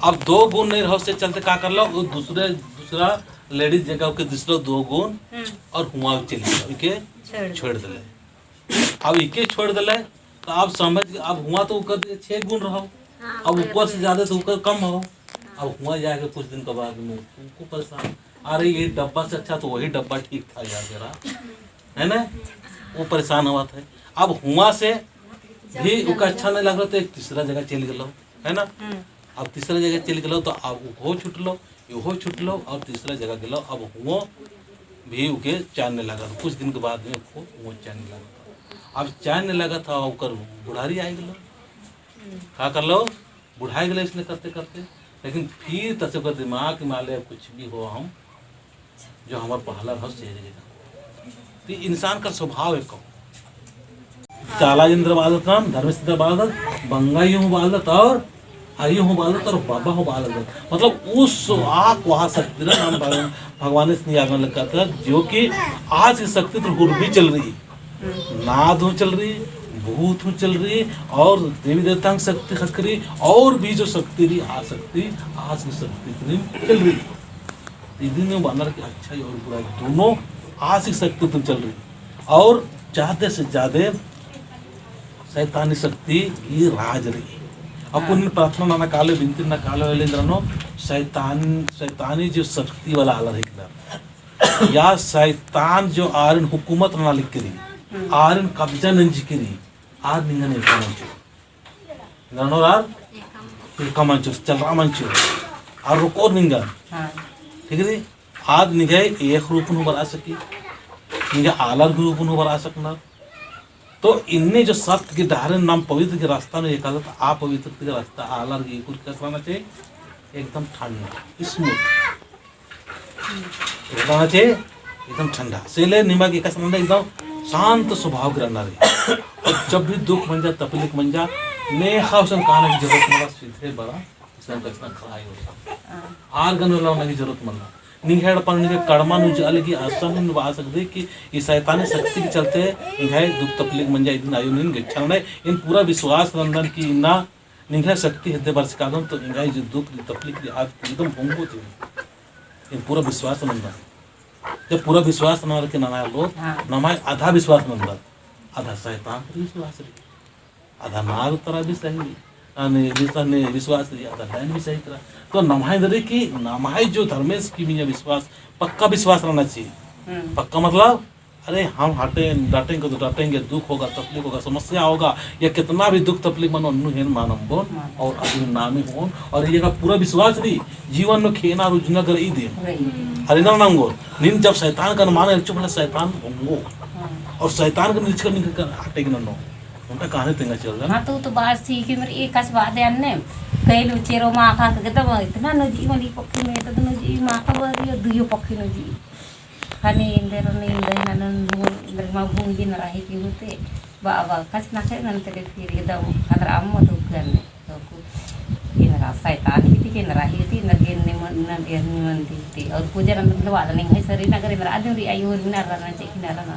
अब 2 गुण नहीं रहो से चलते का कर लो दूसरा लेडीज जगह के दूसरा 2 गुण और हुआ चली इके छोड़ दिले। अब इके छोड़ दिले तो अब समझ अब हुआ तो 6 गुण रहो, अब ऊपर से ज्यादा तो ऊपर कम हो। अब हुआ जाके कुछ दिन के बाद में उनको परेशान, अरे ये डब्बा से अच्छा तो वही डब्बा ठीक था यार जरा, है ना, वो परेशान हुआ था। अब हुआ से भी उनका अच्छा नहीं लग रहा तो एक तीसरा जगह चल गलो, है ना। अब तीसरा जगह चल गलो तो अब वो छूट लो यो छूट लो और तीसरा जगह गलो। अब हुओ भी उके चैन नहीं लगा, कुछ दिन के बाद में वो चैन नहीं लगा। अब चैन नहीं लगा था और बुढ़ारी आई गलो, क्या कर लो बुढ़ाई गए इसने करते करते। लेकिन फिर तसे का दिमाग माले कुछ भी हो हम जो हमारे पहला हंस जाएगा तो इंसान का स्वभाव है कहो चालाजिंद्र बालत नाम धर्मेंद्र बालत बंगाई हूँ बालत और आई हूँ बालत और बाबा हूँ बालत, मतलब उस आक वहाँ शक्ति नाम भगवान से आगमन लगा था जो कि आज की शक्ति तो गुरु भी चल रही, नाद हो चल रही, भूत हो चल रही और देवी देवता की शक्ति खकरी और भी जो शक्ति रही आ सकती आज की शक्ति इतनी चल रही। दीदी ने माना कि अच्छा और बुरा दोनों आज की शक्ति तो चल रही और ज्यादा से ज्यादा शैतानी शक्ति की राज रही। अपन प्रार्थना नाना काले बिनती ना काले वाले इंद्रनो शैतानी जो शक्ति वाला आला है या शैतान जो आरन हुकूमत ना लिख करी आरन कब्जा नंज करी आज निंगने कमंचो ननोरार कमंचो चल रामंचो और रुको निंगा ठीक है आज निगे एक रूप नु बना सकी निगे आलर रूप नु बना सकना। तो इनने जो सत्य के धारण नाम पवित्र के रास्ता में एक आदत आप पवित्र के रास्ता आलर की कुछ कैसा होना चाहिए एकदम ठंडा स्मूथ रहना चाहिए एकदम ठंडा से ले निमक एक समझना एकदम शांत स्वभाव रहना रही। और जब भी दुख बन जा तकलीफ बन जा नेहा उसन कहने की जरूरत नहीं सीधे बड़ा इसमें कैसा खड़ा ही होता आर गन लाने की जरूरत मत निहेड़ पड़ने के कड़मा नु जाले की आसान नहीं बा सकते कि ये शैतानी शक्ति के चलते इन्हें दुख तकलीफ बन जाए इतना आयु नहीं गच्छा नहीं इन पूरा विश्वास रंदन की इन्ना निहे शक्ति हदे वर्ष का तो इन्हें जो दुख तकलीफ की आज एकदम भंगो थी इन पूरा विश्वास रंदन जब पूरा विश्वास न के नमाय लोग नमाय आधा विश्वास मंदर आधा शैतान पर विश्वास रही आधा नाग तरह भी सही ने विश्वास रही आधा डैन भी सही तरह तो नमाय दरे की नमाय जो धर्मेश की भी विश्वास पक्का विश्वास रहना चाहिए। पक्का मतलब अरे हम हटे डांटेंगे तो डांटेंगे दुख होगा तकलीफ होगा समस्या होगा या कितना भी दुख तकलीफ मनो हेन मानम बोन और अभी नामी होन और ये का पूरा विश्वास रही जीवन में खेना रुजना कर ई दे अरे ना नंगो निन जब शैतान का मान चुप ना शैतान होंगो और शैतान का नीच कर हटेगी ना नो उनका कहानी तेंगा चल रहा हां तो बात थी कि मेरे एक आस बात है ने कई लो चेरो मा खा के तब इतना नजी वाली पक्षी में तो नजी मा का बरियो दुयो पक्षी नजी खाने इंदर ने इंदर नन इंदर मा भूंग दिन रही की होते बाबा कस ना के नंतर फिर एकदम अगर अम्म तो करने तो ये ना शैतान की के रही थी नगे ने मन थी और पूजा मतलब वाद नहीं है सरी ना करे मेरा आदमी आई और ना रहना चाहिए ना रहना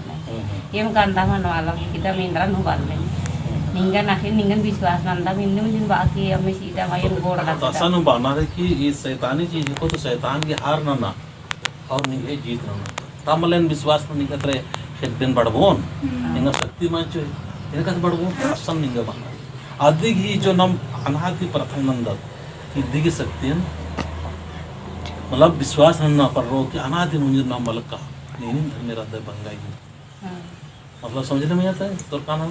ये गंदा मन वाला की तब इंद्रा नु बाल में निंगा ना के निंगन विश्वास नंदा मिलने में दिन बाकी हमें सीधा भाई गोड़ लगा ऐसा नु बाना है कि ये शैतानी चीज को तो शैतान की हार ना और नहीं जीत ना तमलन विश्वास में निकत रहे एक दिन बढ़बोन निंगा शक्ति मान जो इनका बढ़बोन आसन निंगा बाना अधिक ही जो नाम अनादि प्रथम नंदन की दिग शक्ति मतलब विश्वास न पर रो कि अनादि मुझे नाम मलक का नहीं मेरा दे बंगाई मतलब समझने में आता है तो का नाम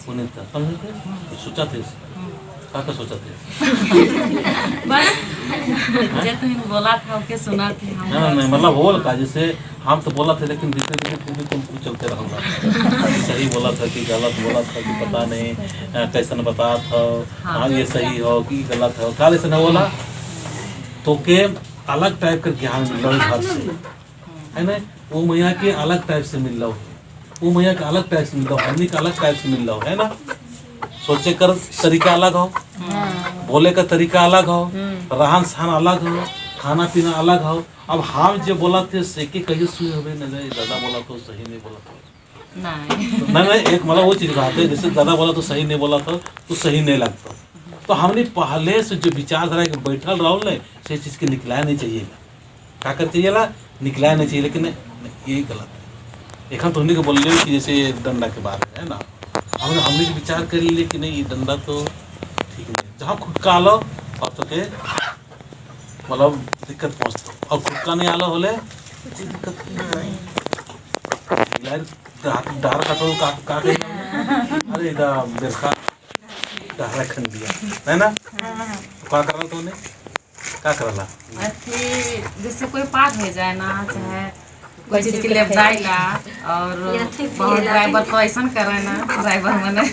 पुनीता समझते सोचा थे का सोचा थे जब तुम बोला था ओके सुना थे हम नहीं मतलब बोल का जैसे हम तो बोला थे लेकिन धीरे धीरे फिर भी तुम चलते रहूँगा सही बोला था कि गलत बोला था कि पता नहीं कैसा न बता था हाँ ये सही हो कि गलत हो क्या ऐसा न बोला तो के अलग टाइप का ज्ञान मिल रहा है घर से है ना वो मैया के अलग टाइप से मिल रहा वो मैया का अलग टाइप से मिल रहा हमनी का अलग टाइप से मिल रहा है ना सोचे कर तरीका अलग हो बोले का तरीका अलग हो रहन सहन अलग हो खाना पीना अलग हो। अब हम जो बोला थे सेके कहीं सुई हो नहीं दादा बोला तो सही नहीं बोला था नहीं एक मतलब वो चीज कहते जैसे दादा बोला तो सही नहीं बोला था तो सही नहीं लगता तो हमने पहले से जो विचारधारा के बैठल रहो ने से चीज़ के निकलाया नहीं चाहिए, क्या कर चाहिए निकलाया नहीं चाहिए, लेकिन ये गलत है। एक हम तो को बोल रहे कि जैसे ये डंडा के बारे में है ना, हमने विचार कर लिए कि नहीं ये डंडा तो ठीक नहीं, जहाँ खुद का आलो और तो के मतलब दिक्कत पहुँचता, और खुद का नहीं आलो होले दिक्कत डार काटो का अरे इधर देखा डारा खन दिया है ना, तो क्या कर रहा तूने, क्या कर रहा अथी जैसे कोई पार हो जाए ना, चाहे कोई चीज के लिए जाइला और बहुत ड्राइवर तो ऐसा करे ना, ड्राइवर मैंने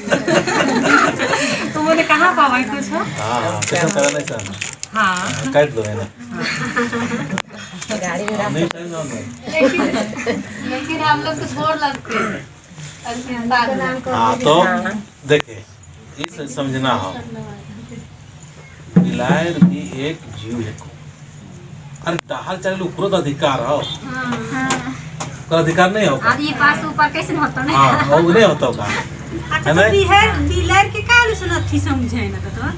तो मैंने कहाँ पावा कुछ हो। हाँ कैसा करा नहीं सर, हाँ काट दो है ना गाड़ी में नहीं सही ना नहीं। लेकिन हम लोग तो छोड़ लगते हैं। हाँ तो देखे इसे समझना हो, बिलायर भी एक जीव है, अरे डाहल चले ऊपर अधिकार हो, तो अधिकार नहीं होगा, ये पास ऊपर कैसे होता है? हाँ वो नहीं होता होगा है ना। बिलार के काल सुनथी समझे ना तो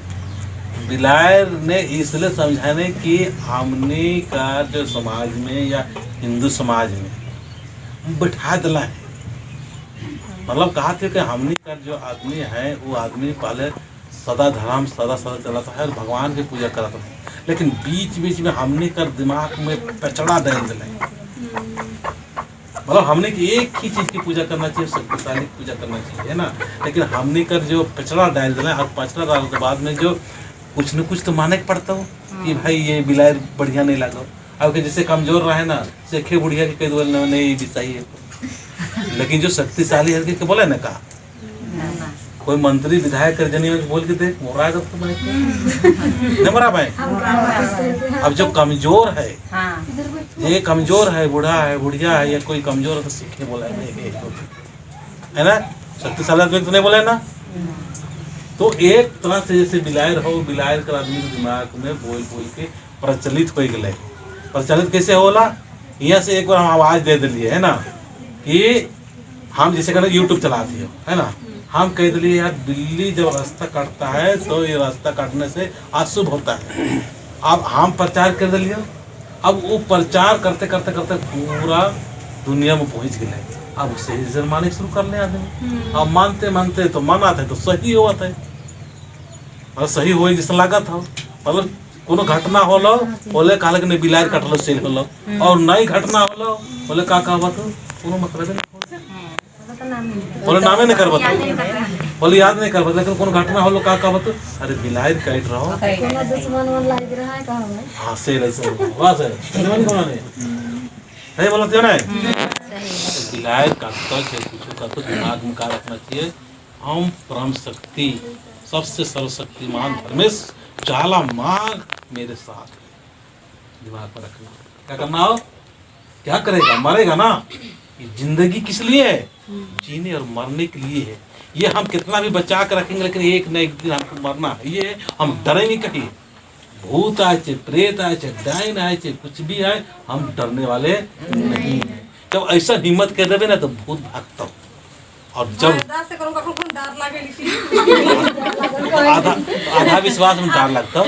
बिलायर ने इसलिए समझाने कि हमने का जो समाज में या हिंदू समाज में बैठा दिला है, मतलब कहा थे कि हमने का जो आदमी है वो आदमी पहले सदा धर्म सदा चलाता है और भगवान की पूजा करता है, लेकिन बीच बीच में हमने कर दिमाग में पचड़ा डाल दिला है, मतलब हमने की एक ही चीज की पूजा करना चाहिए, शक्तिशाली की पूजा करना चाहिए है ना, लेकिन हमने कर जो पचड़ा डाल दिला और पचड़ा डालने के बाद में जो कुछ न कुछ तो माने के पड़ता हो कि भाई ये बिलायर बढ़िया नहीं लगा, अब जैसे कमजोर रहे ना सेखे बुढ़िया के कई दो नहीं भी चाहिए, लेकिन जो शक्तिशाली है कि बोले ना कहा कोई मंत्री विधायक कर जनी बोल के देख मोरा है तो नहीं मरा भाई। अब जो कमजोर है, ये कमजोर है, बूढ़ा है, बुढ़िया है, या कोई कमजोर है तो सीखे बोला है ना, शक्तिशाली आदमी तो नहीं बोला है ना। तो एक तरह से जैसे बिलायर हो, बिलायर का आदमी के दिमाग में बोल बोल के प्रचलित हो गए। प्रचलित कैसे होला, यहाँ से एक बार हम आवाज दे दिलिए है ना कि हम जैसे कहते यूट्यूब चलाती हो है ना, हम कह दिलिए यार बिल्ली जब रास्ता काटता है तो ये रास्ता काटने से अशुभ होता है, अब हम प्रचार कर दिलिए, अब वो प्रचार करते करते करते पूरा दुनिया में पहुंच गए, अब सही माने शुरू कर ले आदमी, अब मानते मानते तो माना थे तो सही हुआ था, और सही हुए जैसा लगा था, मतलब कोनो घटना होलो बोले कहल कि नहीं बिलायर कटलो सेल होलो, और नहीं घटना होलो बोले का कहबत कोनो मतलब नहीं बोले नामे नहीं करबत, बोले याद नहीं करबत, लेकिन कोनो घटना होलो का कहबत अरे बिलायर काट रहो कोनो दुश्मन मन लाग रहा है कहां है? हां सेल ऐसे वाह सर दुश्मन कौन है सही बोलते हो ना, बिलायर काटता है कुछ का तो दिमाग में का रखना चाहिए, हम परम शक्ति सबसे सर्वशक्तिमान धर्मेश चाला मांग मेरे साथ, दिमाग में रखना, क्या करना हो, क्या करेगा, मरेगा ना, ये जिंदगी किस लिए है, जीने और मरने के लिए है, ये हम कितना भी बचा कर रखेंगे लेकिन एक न एक दिन हमको मरना है, ये हम डरेंगे कहीं, भूत आए चाहे प्रेत आए चाहे डाइन आए चाहे कुछ भी आए, हम डरने वाले नहीं हैं, जब ऐसा हिम्मत कर देवे ना तो भूत भागता हो, और जब आधा विश्वास में डर लगता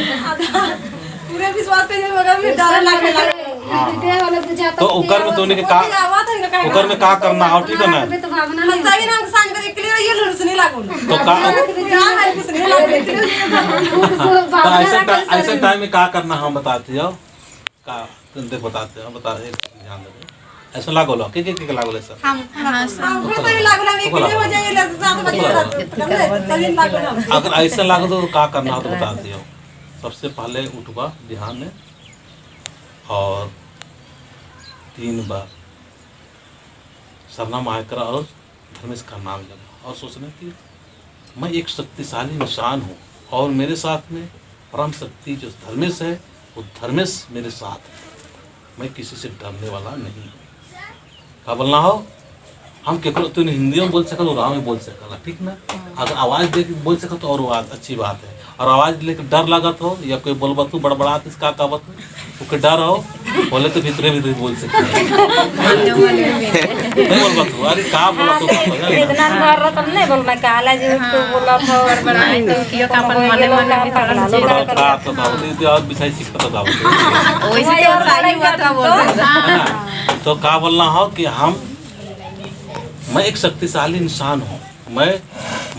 पूरे विश्वास के डर लगने लगे, तो उकर में तोने के का उकर में का करना हो, ठीक है ना, सही नाम सांझ कर क्लियर ये लड़स नहीं लागो तो का तो ऐसे टाइम में का करना हम बताते हो, का देख बताते हो, बता ध्यान दे ऐसा लागो लो के लागो ले सर हम सही लागो ना एक दिन हो जाए ले साथ बच्चे सही लागो ना, अगर ऐसा लागो तो का करना हो तो बता दियो। सबसे पहले उठवा ध्यान है और 3 बार सरनाम आयकर और धर्मेश का नाम लेना, और सोचना कि मैं एक शक्तिशाली इंसान हूँ और मेरे साथ में परम शक्ति जो धर्मेश है वो धर्मेश मेरे साथ है, मैं किसी से डरने वाला नहीं हूँ। क्या बोलना हो, हम केकरो तो हिंदी में बोल सकल और में बोल सकल, ठीक ना, अगर आवाज़ दे के बोल सको तो और अच्छी बात है, और आवाज लेके डर लागत हो या कोई बोलबत हो बड़बड़ात इसका कहबत हो डर हो बोले तो भीतरे भीतरे बोल सकते नहीं बोलबत हो अरे का बोला तो इतना डर रहा तब नहीं बोल मैं काला जी तो बोला था और बनाई तो कियो का अपन मने मने भी पकड़ा लो का तो दावत और बिसाई सीखता दावत वैसे तो सारी बात का बोल रहा तो का बोलना हो कि मैं एक शक्तिशाली इंसान हूँ मैं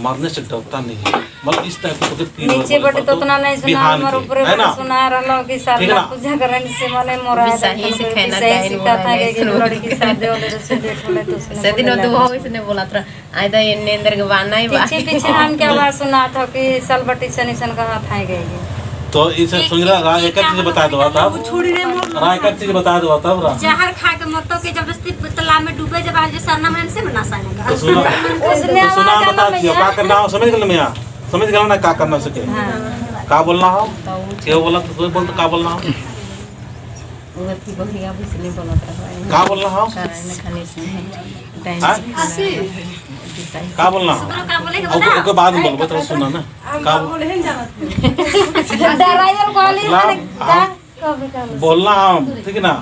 मरने से डरता नहीं है मतलब इस टाइप के तीन नीचे बटे तो उतना नहीं सुना और ऊपर बटे सुना रहा कि सब पूजा करने से मने मोरा सही से कहना चाहिए था कि लड़की शादी वाले से डेट होले तो उसने सेदिन तो वो इसने बोला था आइदा ये नेंदर के बाना ही बा पीछे हम क्या बात सुना था कि सलबटी सनीसन का हाथ आए गए तो इसे सुन रहा एक चीज बता दो तब एक चीज बता दो तब जहर खा के मरतो के जबरदस्ती तालाब में डूबे जब आज सरना में से बना सालेगा तो सुना बता दियो का करना हो समझ गल मियां समझ गल ना का करना सके का बोलना हो क्यों बोला तो बोल तो का बोलना हो वो थी बहिया भी से नहीं बोला था का बोलना हो कराने खाने से टाइम का बोलना हो का बोलेगा और के बाद में बोलबो तो सुना ना का बोले हैं जानत डराइवर कॉलेज में का बोलना हम ठीक है ना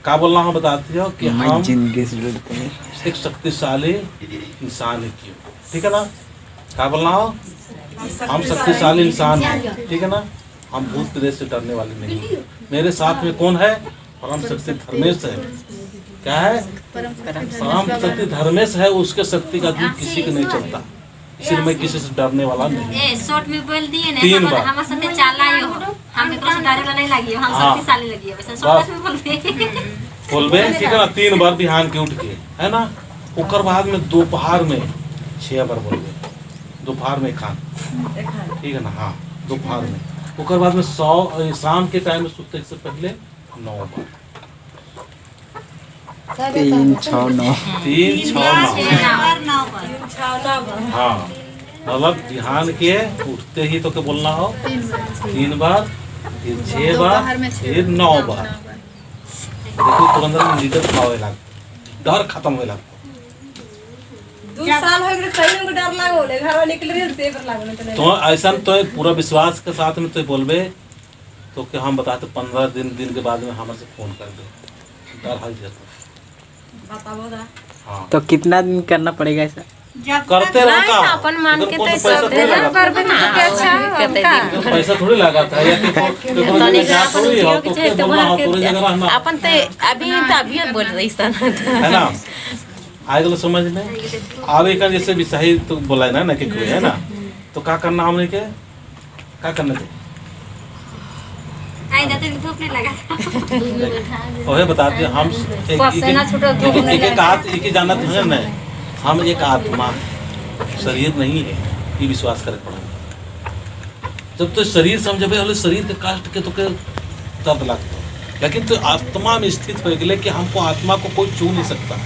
का बोलना हम बताती हो कि हम जिंदगी से जुड़ते हैं एक शक्तिशाली इंसान है क्यों ठीक है ना का बोलना हो हम शक्तिशाली इंसान हैं ठीक है ना हम भूत प्रेत से डरने वाले नहीं हैं मेरे साथ में कौन है परम शक्ति धर्मेश है क्या है परम शक्ति धर्मेश है उसके शक्ति का दूध किसी को नहीं चलता इसलिए मैं किसी से डरने वाला नहीं ए शॉर्ट में बोल दिए तीन ना बार। हम साथे चाला ही हो हम एकरा से डरे नहीं लगी हम हाँ। शक्तिशाली लगी है वैसे शॉर्ट में बोलबे बोलबे ठीक है ना 3 बार बिहान के उठ के है ना ओकर बाद में दोपहर में 6 बार बोलबे दोपहर में खान ठीक है ना हाँ दोपहर में ओकर बाद में 100 शाम के टाइम में सुतने से पहले 9 बार 3 6 9 3 6 9 हाँ मतलब ध्यान के उठते ही तो के बोलना हो 3 बार फिर 6 बार फिर 9 बार देखो तुरंत लीडर खावे लग डर खत्म होए लग 2 साल हो गए सही में डर लागो ले घर निकल रे से पर लागो नहीं तो ऐसा तो पूरा विश्वास के साथ में तो बोलबे तो कि हम बताते 15 दिन के बाद में हमसे फोन कर दे डर हल जाता बताओ दा हाँ तो कितना दिन करना पड़ेगा ऐसा करते रहता अपन मान के तो सब देना करबे ना अच्छा पैसा थोड़ी लगा था या थोड़ी हो तो फिर बोलना हो पूरी जगह रहना अपन तो अभी बोल रही सन है ना आए गलो समझ में आवे का जैसे भी सही तो बोला है ना कि कोई है ना तो क्या करना हमने के क्या करना चाहिए आई दाते धूप नहीं लगा ओहे बताते हम एक हाथ एक ही जाना तो है ना हम एक आत्मा शरीर नहीं है ये विश्वास करे पड़ा जब तो शरीर समझबे हले शरीर के कष्ट के तो के दर्द लगता लेकिन तो आत्मा में स्थित हो गए कि हमको आत्मा को कोई छू नहीं सकता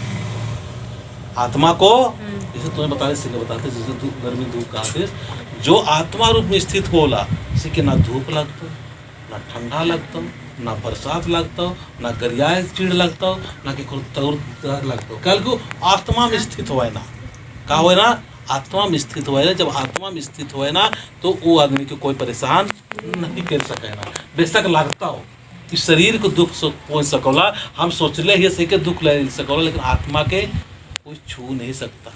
आत्मा को जैसे तुम्हें बताते जैसे गर्मी धूप कहते जो आत्मा रूप में स्थित होला इसे के ना धूप लगता ना ठंडा लगता ना बरसात लगता ना गरियाए चीड़ लगता ना कि तौर लगता कल को आत्मा में स्थित हुआ है ना का हुआ ना आत्मा में स्थित हुआ है जब आत्मा में स्थित हुआ है ना तो वो आदमी को कोई परेशान नहीं कर सके ना बेशक लगता हो इस शरीर को दुख पहुँच सकोला हम सोचले ही से के दुख ले सकोला लेकिन आत्मा के कोई छू नहीं सकता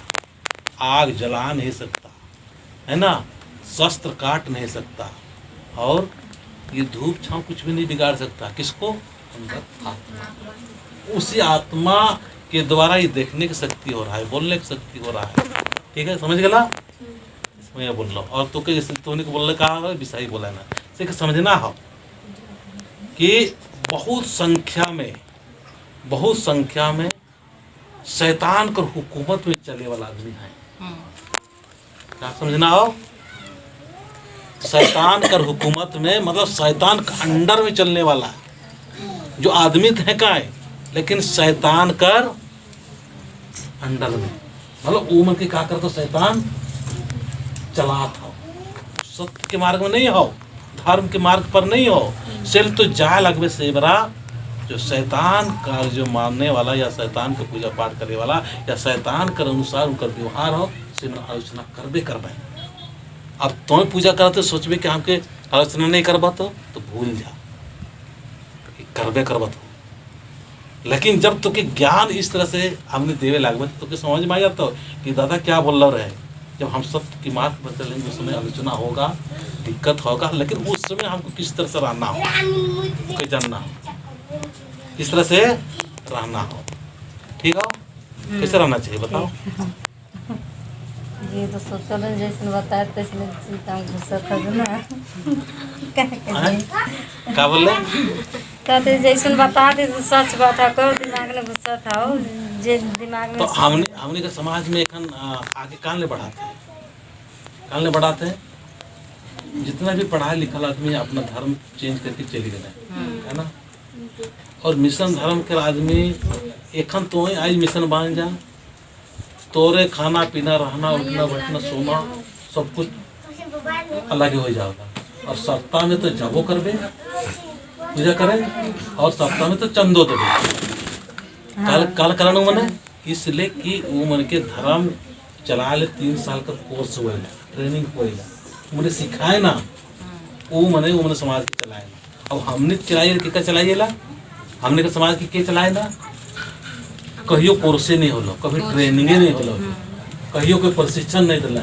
आग जला नहीं सकता है ना शस्त्र काट नहीं सकता और ये धूप छांव कुछ भी नहीं बिगाड़ सकता किसको अंदर आत्मा उसी आत्मा के द्वारा ये देखने की शक्ति हो रहा है बोलने की शक्ति हो रहा है ठीक है समझ गला इसमें ये बोल रहा हूँ और तो के जैसे तोने को बोलने कहा विषय बोला ना इसे समझना हो कि बहुत संख्या में शैतान कर हुकूमत में चले वाला आदमी है क्या समझना हो शैतान कर हुकूमत में मतलब शैतान का अंडर में चलने वाला जो आदमी है का है लेकिन शैतान कर अंडर में मतलब उम्र के का कर तो शैतान चला था सत्य के मार्ग में नहीं हो धर्म के मार्ग पर नहीं हो सिर्फ तो जा लगवे से बरा जो शैतान का जो मानने वाला या शैतान को पूजा पाठ करने वाला या शैतान कर अनुसार उनका व्यवहार हो से आलोचना करबे करबे अब तुम्हें पूजा करते सोचबे कि हमके आलोचना नहीं करबा तो भूल जा करबे करबा तो। लेकिन जब तुके ज्ञान इस तरह से हमने देवे लागबे तो तुके समझ में आ जाता हो कि दादा क्या बोल रहे। जब हम सब की मार्ग पर चलेंगे उस समय आलोचना होगा, दिक्कत होगा, लेकिन उस समय हमको किस तरह से रहना हो, कोई जानना हो, किस तरह से रहना हो। ठीक है, कैसे रहना चाहिए बताओ। ये तो सोचल जैसे बताए तैसे चिंता में घुसा था ना। क्या बोल रहे कहते जैसे बताते तो सच बात है, कर दिमाग में घुसा था जे दिमाग में। तो हमने के समाज में एखन आगे कान ले बढ़ाते हैं। जितना भी पढ़ा लिखा आदमी अपना धर्म चेंज करके चले गए है ना। और मिशन धर्म के आदमी एखन तो आज मिशन बन जा, तोरे खाना पीना रहना उठना बैठना सोना सब कुछ अलग ही हो जाएगा। और सप्ताह में तो जबो करबे पूजा करे, और सप्ताह में तो चंदो देवे। कल कराना मने इसलिए कि वो मन के धर्म चला ले 3 साल का कोर्स हुआ, ट्रेनिंग हुआ, मैंने सिखाए ना वो मने समाज के चलाए ना। अब हमने चलाई के चलाइए ला, हमने के समाज के चलाए ना। कहियो कोर्से नहीं होलो, कभी ट्रेनिंगे नहीं होलो, कहियो कोई प्रशिक्षण नहीं दिला,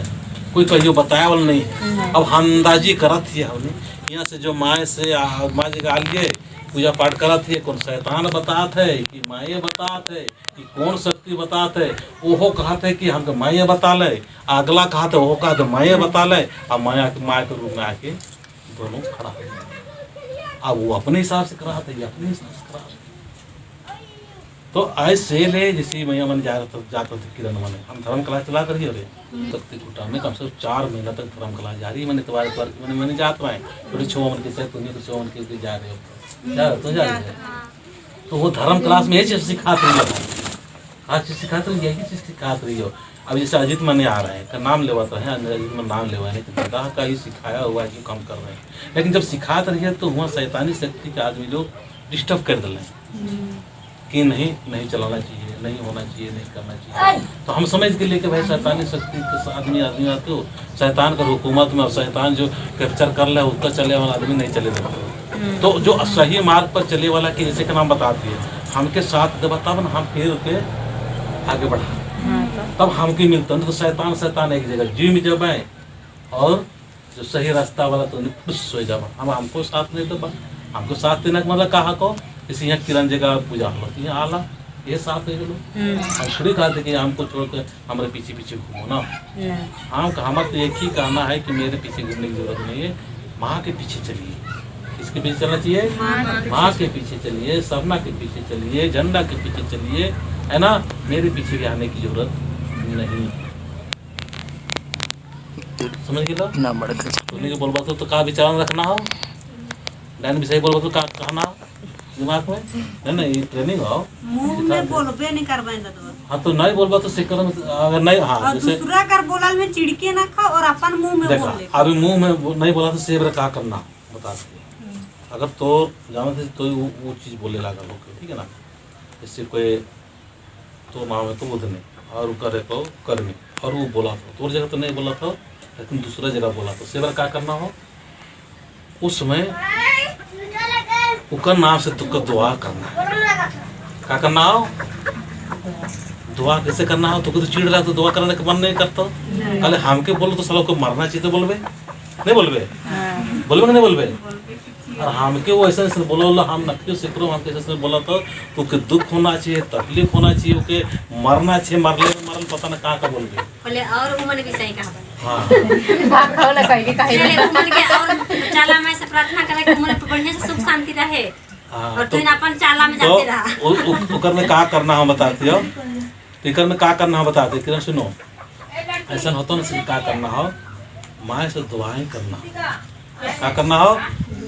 कोई कहियो बताया वाला नहीं। अब अंदाजी करत थी हमने यहाँ से जो माए से माँ जी गाल गए पूजा पाठ करत है, कौन शैतान बतात है कि माए बतात है कि कौन शक्ति बतात है। ओहो कहत है कि हमको माए बता ले, अगला कहत है ओहो कहत माए बता ले। अब माया के रूप में आके दोनों खड़ा है। अब वो अपने हिसाब से करा था, ये अपने हिसाब से करा। तो ऐसे ले जैसे मैया मन जाता थे किरण मन, हम धर्म कला चला कर ही हो रहे तब तक कुटा में कम से कम 4 महीना तक धर्म कला जारी। मैंने तुम्हारे पर मैंने जात पाए थोड़ी 6 मन के से तुम्हें तो 6 मन के जा रहे हो, जा रहे हो। तो वो धर्म क्लास में यही चीज़ सिखाते रही हो, हर चीज़ सिखाते रही, यही चीज़ सिखाते रही हो। अब जैसे अजीत मने आ रहे हैं का नाम लेवाता है, अजीत मन नाम लेवा है, तो दादा का ही सिखाया हुआ है कि काम कर रहे हैं। लेकिन जब सिखाते रहिए तो वहाँ शैतानी शक्ति के आदमी लोग डिस्टर्ब कर दिले कि नहीं चलाना चाहिए, नहीं होना चाहिए, नहीं करना चाहिए। तो हम समझ के लिए कि भाई शैतानी शक्ति के आदमी आते हो, शैतान का हुकूमत में, और शैतान जो कैप्चर कर ले उसका चले वाला आदमी नहीं चले देते। तो जो सही मार्ग पर चले वाला की जैसे का नाम बताती है, हमके साथ बताब ना, हम फिर के आगे बढ़ा तब हमके मिलता है। तो शैतान एक जगह जी में जब आए और जो सही रास्ता वाला तो खुश हो जाए। हम हमको साथ नहीं दबा, हमको साथ देने का मतलब कहा को जैसे यहाँ किरण जगह पूजा हो यहाँ आला ये साथ है लोग। हम थोड़ी कहते कि हमको छोड़ कर हमारे पीछे पीछे घूमो ना। हाँ हमारा तो एक ही कहना है कि मेरे पीछे घूमने की जरूरत नहीं है, माँ के पीछे चलिए। किसके पीछे चलना चाहिए? माँ के पीछे चलिए, सपना के पीछे चलिए, झंडा के पीछे चलिए, है ना। मेरे पीछे भी आने की जरूरत नहीं। समझ गए ना बढ़कर बोलने के बोलबा तो का विचार रखना हो, डायन भी सही बोलबा तो का कहना दिमाग में नहीं ये ट्रेनिंग हो। मुंह में बोलबे नहीं करबाइन तो। हाँ तो नहीं बोलबा तो सिक्कर में अगर नहीं, हाँ जैसे दूसरा कर बोलाल में चिड़के ना खा और अपन मुंह में देखा बोल ले। अभी मुंह में नहीं बोला तो सेब का करना बता दे। अगर तो जाना थे तो वो चीज़ बोले लगा लोग, ठीक है ना। जैसे कोई तो माँ में तो बुध नहीं और करे तो करनी, और वो बोला था तो जगह तो नहीं बोला था लेकिन दूसरा जगह बोला तो सेवर क्या करना हो उस समय उकर नाम से तुका दुआ करना। क्या करना हो? दुआ कैसे करना हो? तो चिड़ रहा तो दुआ करने का मन नहीं करता। कल हमके बोलो तो सालों को मरना चाहिए तो बोलबे नहीं बोलबे, बोलबे कि नहीं बोलबे। और हमके वो ऐसा ऐसा बोला हम नक्की से करो, हमके ऐसा बोला तो के दुख होना चाहिए, तकलीफ होना चाहिए, ओके मरना चाहिए, मरल पता ना कहाँ का बोलबे। बोले और उमन भी सही कहा हाँ चले उमन के और चाला में से प्रार्थना करे कि उमन पे बढ़िया से सुख शांति रहे और तू अपन चाला में जाते रहा। ओकर में क्या करना हम बताती हो, इकर में क्या करना हम बताते किरण सुनो। ऐसा होता ना क्या करना हो, माँ से दुआएं करना। क्या करना हो?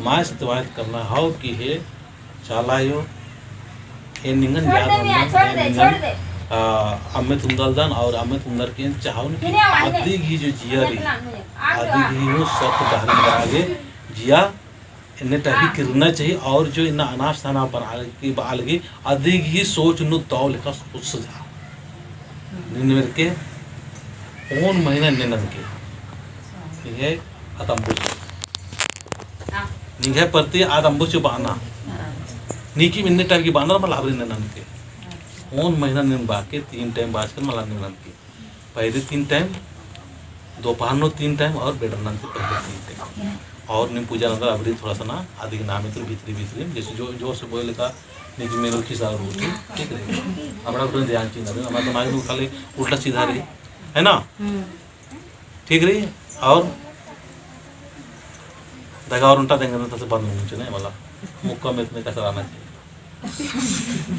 माँ से दुआएं करना हो कि हे चालायो हे निंगन याद अम्मे तुंदलदान और अम्मे तुंदर के चाहो कि आदि घी जो जिया रही आदि घी वो सत धारण करागे जिया इन्हें टही करना चाहिए। और जो इन अनाज स्थाना पर बालगी आदि घी सोच नु तौ लिखा सोच सजा निन्नर के 4 महीने निन्न के निघे अतंबुच निघे परती अतंबुच बाना नीकी मिन्ने टाइम की बाना मला आवरी ननन के ओन महीना निम बाके 3 टाइम बाज कर मला निमन के पहले 3 टाइम दोपहर नो 3 टाइम और बेडरनन के पहले 3 टाइम और निम पूजा नंतर अवरी थोड़ा सा ना आदि के नाम तो भीतरी भीतरी जैसे जो जोर से बोले का नीचे मेरो खिसा रोटी ठीक है हमरा पर ध्यान चाहिए ना हमारा तो माइंड खाली उल्टा सीधा रही है ना ठीक रही और दगा और उल्टा देंगे तो बंद होना चाहिए वाला मुक्का में इतने कसर आना चाहिए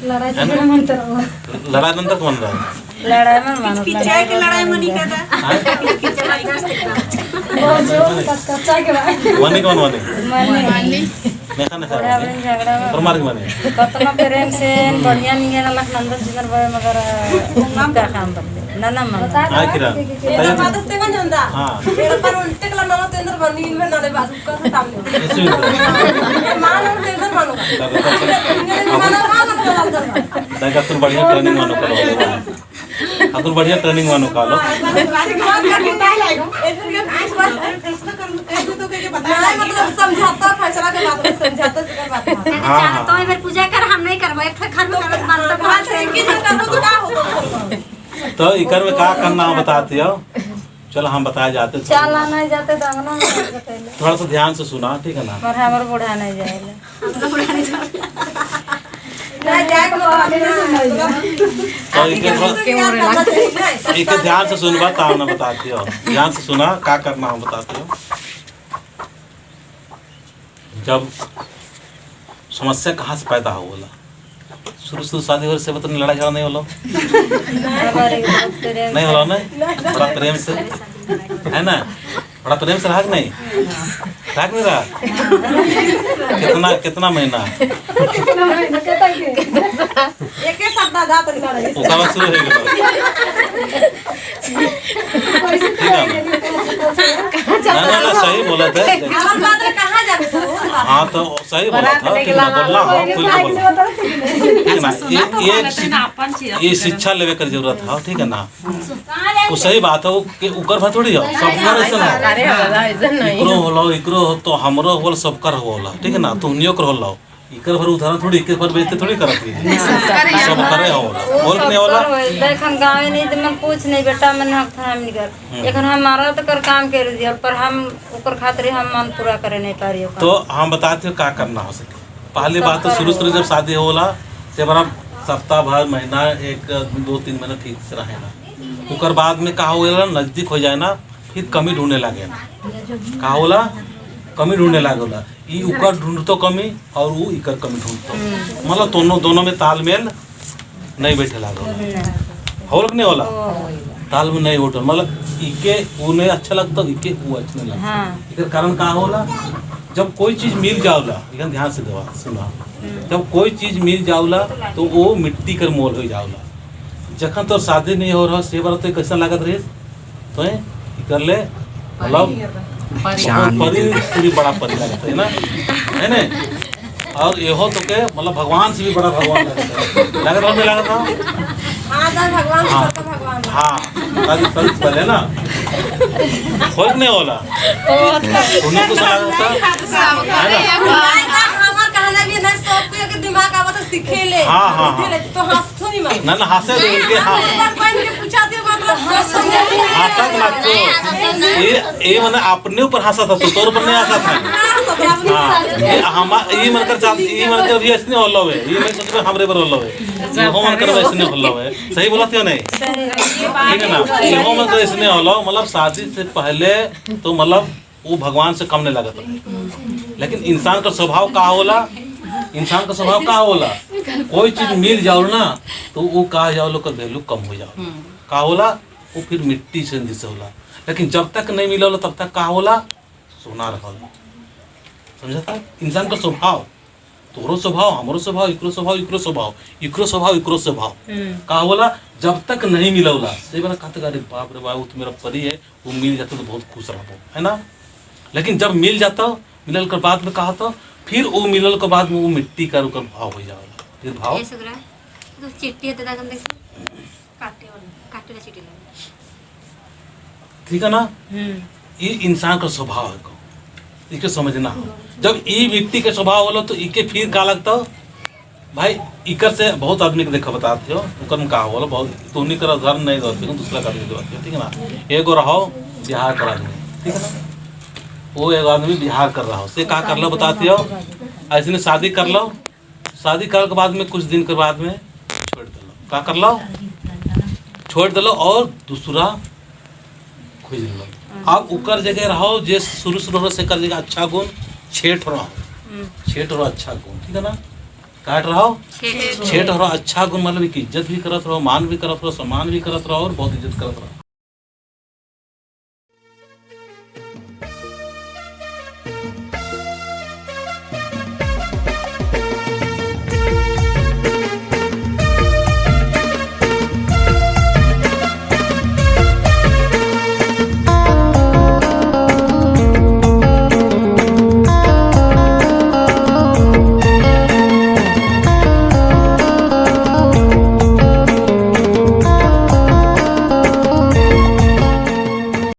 लड़ाई झगड़ा म्हणतो लड़ाई नंतर कौन रहा लड़ाई में मानो चाय की लड़ाई मनी का कच्चा के बाद वानी कौन वानी मानी नेखा नेखा बड़ा बड़ा झगड़ा में और मार के वानी कतना प्रेम से बढ़िया नहीं है ना नंदन जिगर भाई मगर का काम बदले ना मन हां किरा तेरा बात ते कौन जानता हां तेरा पर उल्टे कला ना तो अंदर बनी इन में नाले बात का सामने ऐसे ही मान और अंदर मानो दादा तुम बढ़िया ट्रेनिंग मानो करो अतुल बढ़िया ट्रेनिंग मानो कालो समझाता फैसला के बात में समझाता से बात चल तो एक पूजा कर हम नहीं करबे घर में करत मानता बात है कि जो करबो तो का होतो तो इकर में क्या करना है बताते हो चलो हम बताए जाते चल नहीं जाते तो अंगना में पहले थोड़ा सा ध्यान से सुना ठीक है ना पर हमर बूढ़ा नहीं जाएले ना जाए को आगे नहीं तो इके ध्यान से सुनवा ताव ना बताती हो ध्यान से सुना क्या करना हम बताते हो जब समस्या कहाँ से पैदा हो बोला शुरू शादी हो से मतलब लड़ाई झगड़ा नहीं होला नहीं होला ना बड़ा प्रेम से है ना बड़ा प्रेम से रहा नहीं रहा कितना कितना महीना एक ही सप्ताह दा तो लड़ाई वो कब शुरू हो गया ना सही बोला था और बात में कहां जाबे तो हाँ तो सही बोला था ठीक ना बोलना हो कोई ना बोलना ठीक ना ये शिक्षा लेवे कर जरूरत है ठीक है ना वो सही बात है वो उकर भा थोड़ी हो सब कर ऐसा ना इकरो होलो इकरो हो तो हमरो होल सब कर होला ठीक है ना तू नियो कर होलो इकर भर उदाहरण थोड़ी इकर भर बेइज्जती थोड़ी करत है सब करे होला बोल नहीं होला देखन गाँव नहीं तो मैं पूछ नहीं बेटा मैंने हक था हम निकर एखन हमारा तो कर काम कर दिया पर हम ऊपर खातिर हम मन पूरा करे नहीं पा रही तो हम बताते हो क्या करना हो सके पहली बात तो शुरू जब शादी होला से बड़ा सप्ताह भर महीना 1-2-3 महीना ठीक से रहे ना उकर बाद में कहा होला नजदीक हो जाए ना फिर कमी ढूंढने लगे ना कहा होला कमी ढूंढने लागोला ई उकर ढूंढतो कमी और वो इकर कमी ढूंढतो मतलब दोनों में तालमेल नहीं बैठे लागो हो नहीं होला तालमेल नहीं होटल मतलब इके वो नहीं अच्छा लगता इके वो अच्छा नहीं लगता इकर कारण कहाँ होला जब कोई चीज मिल जाओला इधर ध्यान से देवा सुना जब कोई चीज मिल जाओला तो वो मिट्टी कर मोल हो जाओला जखन तो शादी नहीं हो रहा से बार तो कैसा लागत रही तो कर ले मतलब परी पूरी बड़ा परी लगता है ना और यहो तो के मतलब भगवान से भी बड़ा भगवान लगता है लगता हां भगवान से भगवान हाँ कभी पहले ना खोज नहीं होला उन्हें कुछ लगता है ना हमार कहना भी ना सब के दिमाग आवत सीखे ले हाँ तो हंस थोड़ी मत ना हंसे उनके हाँ कोई के पूछा दियो मतलब समझ हंसा ना तो ये मैंने अपने ऊपर हंसा था तो तोर ऊपर नहीं हंसा था हाँ हम ये मन कर चाहते ये मन कर ये इसने होला है ये मैं सोच हमरे पर होला है हो मन कर वैसने होला है सही बोलते हो नहीं ठीक है ना ये हो मन कर इसने होला मतलब शादी से पहले तो मतलब वो भगवान से कम नहीं लगता लेकिन इंसान का स्वभाव का होला इंसान का स्वभाव का होला कोई चीज मिल जाओ ना तो वो कहा जाओ का वैल्यू कम हो जाओ का होला वो फिर मिट्टी से जिसे होला लेकिन जब तक नहीं मिला तब तक का होला सोना रहा समझा था इंसान का स्वभाव तोरो स्वभाव हमरो स्वभाव इकरो स्वभाव इकरो स्वभाव इकरो स्वभाव इकरो स्वभाव का होला जब तक नहीं मिला सही बात कहते अरे बाप रे बाप तो मेरा परी है वो मिल जाता तो बहुत खुश रहो है ना लेकिन जब मिल जाता मिलल के बाद में कहा तो फिर वो मिलल के बाद में वो मिट्टी का रुकर भाव हो जाएगा फिर भाव तो चिट्ठी है दादा देख काटे वाला चिट्ठी लगा ठीक है ना ये इंसान का स्वभाव है को इसके समझना हो। जब ई व्यक्ति के स्वभाव वाला तो इके फिर का लगता हो भाई इकर से बहुत आदमी को देखा बताते हो उनका का बोलो बहुत तू नहीं करा घर नहीं रहते हो दूसरा कर देते हो ठीक है ना। एगो रहो बिहार कर आदमी ठीक है ना वो एगो आदमी बिहार कर रहा हो से का कर लो बताते हो ऐसे शादी कर लो शादी कर के बाद में कुछ दिन के बाद में छोड़ दो का कर लो छोड़ दो और दूसरा खोज लो। अब उकर जगह रहो जे शुरू से कर जगह अच्छा गुण छेठ रहो अच्छा गुण ठीक है ना काट रहो छेठ रहो अच्छा गुण मतलब कि इज्जत भी करत रहो मान भी करत रहो सम्मान भी करत रहो और बहुत इज्जत करत रहो।